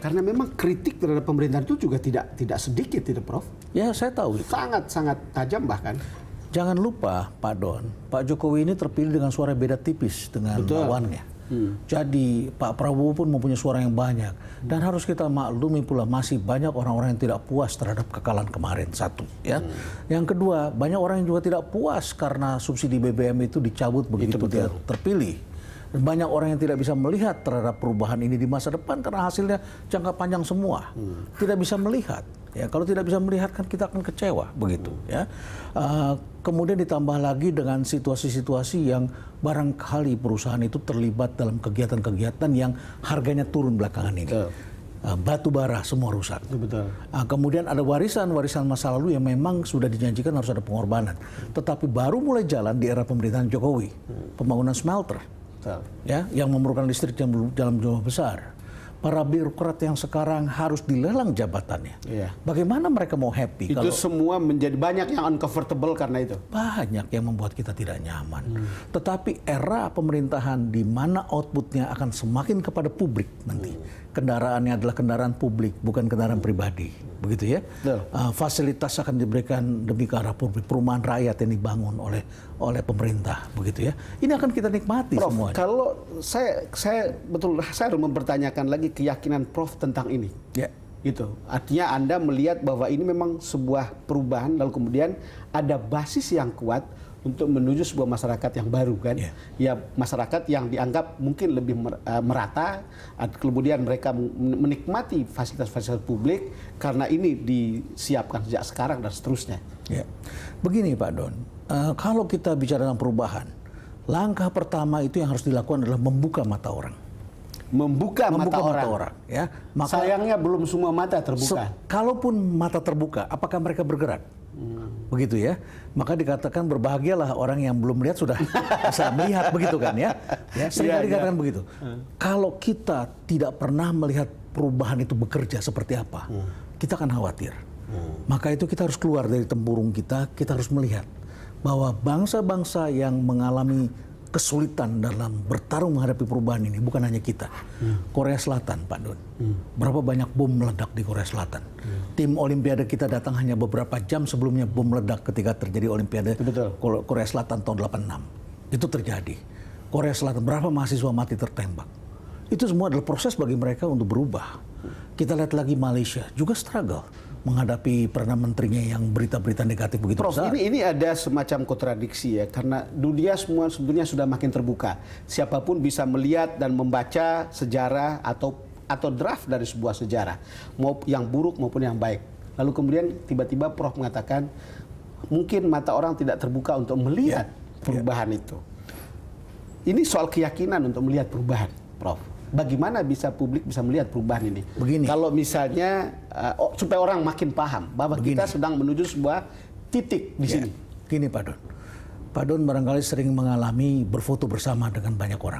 Karena memang kritik terhadap pemerintahan itu juga tidak sedikit, tidak, Prof? Ya, saya tahu. Sangat tajam bahkan. Jangan lupa, Pak Don, Pak Jokowi ini terpilih dengan suara beda tipis dengan lawannya. Jadi Pak Prabowo pun mempunyai suara yang banyak. Dan harus kita maklumi pula masih banyak orang-orang yang tidak puas terhadap kekalahan kemarin, satu. Ya. Yang kedua, banyak orang yang juga tidak puas karena subsidi BBM itu dicabut begitu dia terpilih. Dan banyak orang yang tidak bisa melihat terhadap perubahan ini di masa depan karena hasilnya jangka panjang semua. Tidak bisa melihat. Ya, kalau tidak bisa melihat kan kita akan kecewa begitu. Ya. Kemudian ditambah lagi dengan situasi-situasi yang barangkali perusahaan itu terlibat dalam kegiatan-kegiatan yang harganya turun belakangan ini. Batu bara semua rusak. Betul. Kemudian ada warisan masa lalu yang memang sudah dijanjikan harus ada pengorbanan. Tetapi baru mulai jalan di era pemerintahan Jokowi. Pembangunan smelter. Ya, yang memerlukan listrik dalam jumlah besar. Para birokrat yang sekarang harus dilelang jabatannya. Bagaimana mereka mau happy? Itu semua menjadi banyak yang uncomfortable karena itu. Banyak yang membuat kita tidak nyaman. Tetapi era pemerintahan di mana outputnya akan semakin kepada publik nanti. Kendaraannya adalah kendaraan publik, bukan kendaraan pribadi. Begitu ya. Fasilitas akan diberikan demi ke arah publik. Perumahan rakyat yang dibangun oleh pemerintah. Begitu ya. Ini akan kita nikmati semua. Kalau saya harus mempertanyakan lagi keyakinan Prof tentang ini. Ya. Gitu. Artinya Anda melihat bahwa ini memang sebuah perubahan lalu kemudian ada basis yang kuat untuk menuju sebuah masyarakat yang baru kan. Ya, masyarakat yang dianggap mungkin lebih merata, kemudian mereka menikmati fasilitas-fasilitas publik karena ini disiapkan sejak sekarang dan seterusnya. Ya. Begini Pak Don, kalau kita bicara tentang perubahan, langkah pertama itu yang harus dilakukan adalah membuka mata orang. Membuka mata orang. Ya. Maka, sayangnya belum semua mata terbuka. Kalaupun mata terbuka, apakah mereka bergerak? Begitu ya. Maka dikatakan berbahagialah orang yang belum melihat sudah bisa melihat, begitu kan ya. Seringkali dikatakan begitu. Kalau kita tidak pernah melihat perubahan itu bekerja seperti apa, kita akan khawatir. Maka itu kita harus keluar dari tempurung kita harus melihat bahwa bangsa-bangsa yang mengalami kesulitan dalam bertarung menghadapi perubahan ini bukan hanya kita. Korea Selatan, Pak Don. Berapa banyak bom meledak di Korea Selatan. Tim Olimpiade kita datang hanya beberapa jam sebelumnya bom meledak ketika terjadi Olimpiade Korea Selatan tahun 86. Itu terjadi. Korea Selatan, berapa mahasiswa mati tertembak. Itu semua adalah proses bagi mereka untuk berubah. Kita lihat lagi Malaysia, juga struggle menghadapi Perdana Menterinya yang berita-berita negatif begitu Prof, besar. ini ada semacam kontradiksi ya, karena dunia semua sebetulnya sudah makin terbuka. Siapapun bisa melihat dan membaca sejarah atau draft dari sebuah sejarah, mau yang buruk maupun yang baik. Lalu kemudian tiba-tiba Prof mengatakan mungkin mata orang tidak terbuka untuk melihat perubahan itu. Ini soal keyakinan untuk melihat perubahan, Prof. Bagaimana bisa publik bisa melihat perubahan ini? Begini. Kalau misalnya supaya orang makin paham bahwa kita sedang menuju sebuah titik di sini. Gini Pak Don. Pak Don barangkali sering mengalami berfoto bersama dengan banyak orang.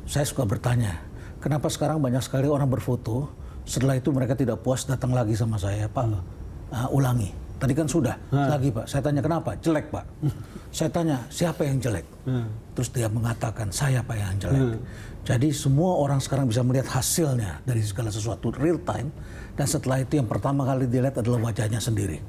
Saya suka bertanya, kenapa sekarang banyak sekali orang berfoto, setelah itu mereka tidak puas datang lagi sama saya, Pak, ulangi. Tadi kan sudah, lagi Pak. Saya tanya kenapa? Jelek Pak. Saya tanya siapa yang jelek? Terus dia mengatakan saya Pak yang jelek. Jadi semua orang sekarang bisa melihat hasilnya dari segala sesuatu real time. Dan setelah itu yang pertama kali dilihat adalah wajahnya sendiri.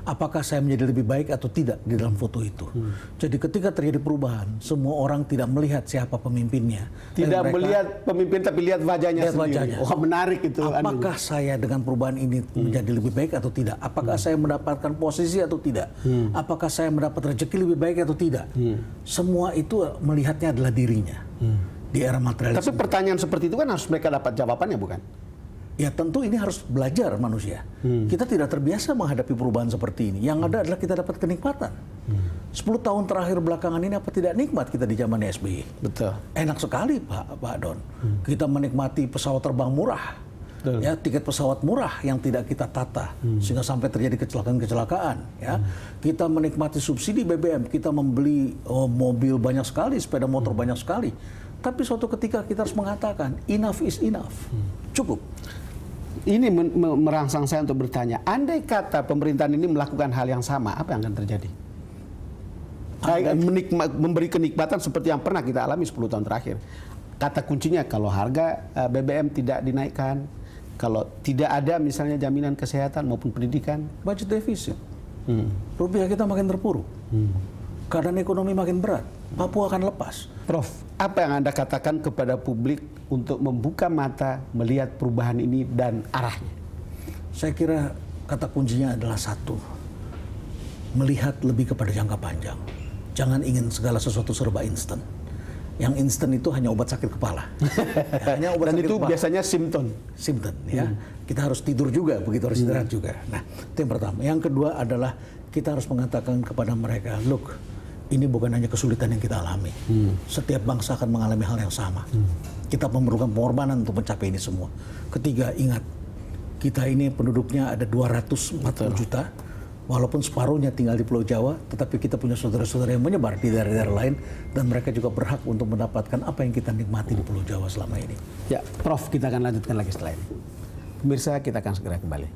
Apakah saya menjadi lebih baik atau tidak di dalam foto itu. Jadi ketika terjadi perubahan, semua orang tidak melihat siapa pemimpinnya. Tidak melihat pemimpin tapi lihat wajahnya sendiri. Wah, menarik itu. Apakah saya dengan perubahan ini menjadi lebih baik atau tidak? Apakah saya mendapatkan posisi atau tidak? Apakah saya mendapat rezeki lebih baik atau tidak? Semua itu melihatnya adalah dirinya. Di era materialisme. Tapi pertanyaan seperti itu kan harus mereka dapat jawabannya, bukan? Ya tentu ini harus belajar manusia. Kita tidak terbiasa menghadapi perubahan seperti ini. Yang ada adalah kita dapat kenikmatan. 10 tahun terakhir belakangan ini apa tidak nikmat kita di zaman SBY? Betul. Enak sekali Pak Don. Kita menikmati pesawat terbang murah. Ya, tiket pesawat murah yang tidak kita tata sehingga sampai terjadi kecelakaan-kecelakaan. Ya, kita menikmati subsidi BBM, kita membeli mobil banyak sekali, sepeda motor banyak sekali. Tapi suatu ketika kita harus mengatakan enough is enough, cukup. Ini merangsang saya untuk bertanya, andai kata pemerintahan ini melakukan hal yang sama, apa yang akan terjadi? Memberi kenikmatan seperti yang pernah kita alami 10 tahun terakhir. Kata kuncinya kalau harga BBM tidak dinaikkan, Kalau tidak ada misalnya jaminan kesehatan maupun pendidikan, Budget defisit. Rupiah kita makin terpuruk. Keadaan ekonomi makin berat. Papua akan lepas. Prof, apa yang Anda katakan kepada publik untuk membuka mata melihat perubahan ini dan arahnya? Saya kira kata kuncinya adalah satu. Melihat lebih kepada jangka panjang. Jangan ingin segala sesuatu serba instan. Yang instan itu hanya obat sakit kepala. Hanya obat Dan sakit itu kepala. biasanya simptom. Simptom ya. Kita harus tidur juga, begitu harus istirahat juga. Nah, itu yang pertama. Yang kedua adalah kita harus mengatakan kepada mereka, look, ini bukan hanya kesulitan yang kita alami. Setiap bangsa akan mengalami hal yang sama. Kita memerlukan pengorbanan untuk mencapai ini semua. Ketiga, ingat, kita ini penduduknya ada 240 juta. Walaupun separuhnya tinggal di Pulau Jawa, tetapi kita punya saudara-saudara yang menyebar di daerah-daerah lain, dan mereka juga berhak untuk mendapatkan apa yang kita nikmati di Pulau Jawa selama ini. Ya, Prof, kita akan lanjutkan lagi setelah ini. Pemirsa, kita akan segera kembali.